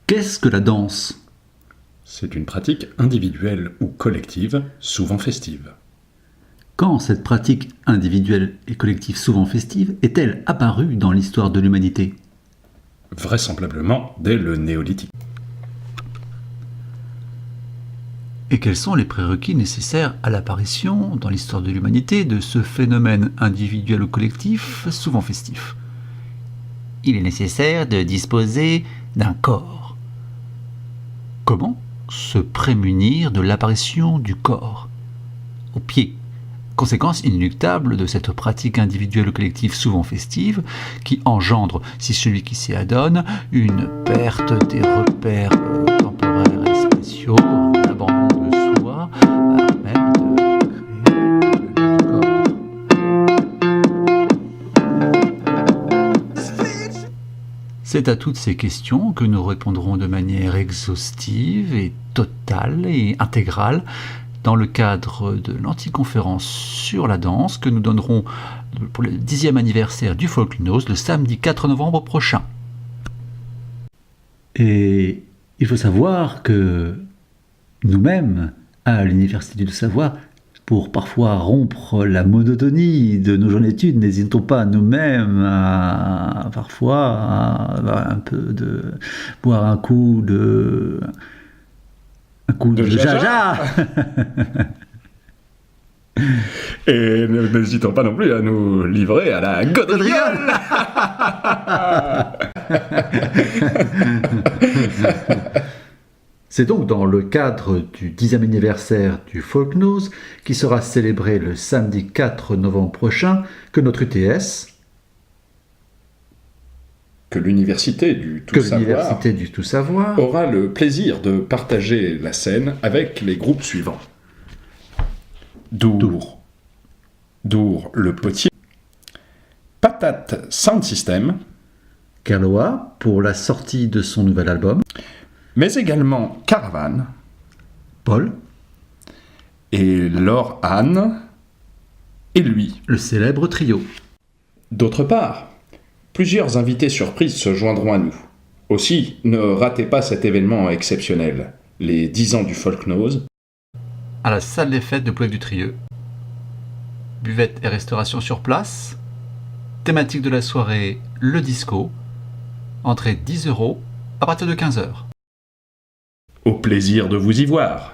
Qu'est-ce que la danse? C'est une pratique individuelle ou collective, souvent festive. Quand cette pratique individuelle et collective souvent festive est-elle apparue dans l'histoire de l'humanité? Vraisemblablement dès le néolithique. Et quels sont les prérequis nécessaires à l'apparition, dans l'histoire de l'humanité, de ce phénomène individuel ou collectif souvent festif? Il est nécessaire de disposer d'un corps. Comment se prémunir de l'apparition du corps? Au pied. Conséquence inéluctable de cette pratique individuelle ou collective souvent festive, qui engendre, si celui qui s'y adonne, une perte des repères temporaires et spatiaux, un abandon de soi, même de créer le corps. C'est à toutes ces questions que nous répondrons de manière exhaustive et totale et intégrale dans le cadre de l'anticonférence sur la danse que nous donnerons pour le 10e anniversaire du Folknose le samedi 4 novembre prochain. Et il faut savoir que nous-mêmes, à l'Université du Savoir, pour parfois rompre la monotonie de nos journées d'études, n'hésitons pas nous-mêmes à parfois un peu de boire un coup de jaja. Et n'hésitons pas non plus à nous livrer à la gaudriole. C'est donc dans le cadre du 10e anniversaire du Folknose, qui sera célébré le samedi 4 novembre prochain, que notre UTS, que l'Université du Tout Savoir aura le plaisir de partager la scène avec les groupes suivants. Dour le Potier, Patate Sound System, Kerloa pour la sortie de son nouvel album, mais également Caravane, Paul, et Laure Anne, et lui, le célèbre trio. D'autre part, plusieurs invités surprises se joindront à nous. Aussi, ne ratez pas cet événement exceptionnel, les 10 ans du Folknose, à la salle des fêtes de Plouec-du-Trieux. Buvette et restauration sur place. Thématique de la soirée, le disco. Entrée 10 € à partir de 15 h. Au plaisir de vous y voir.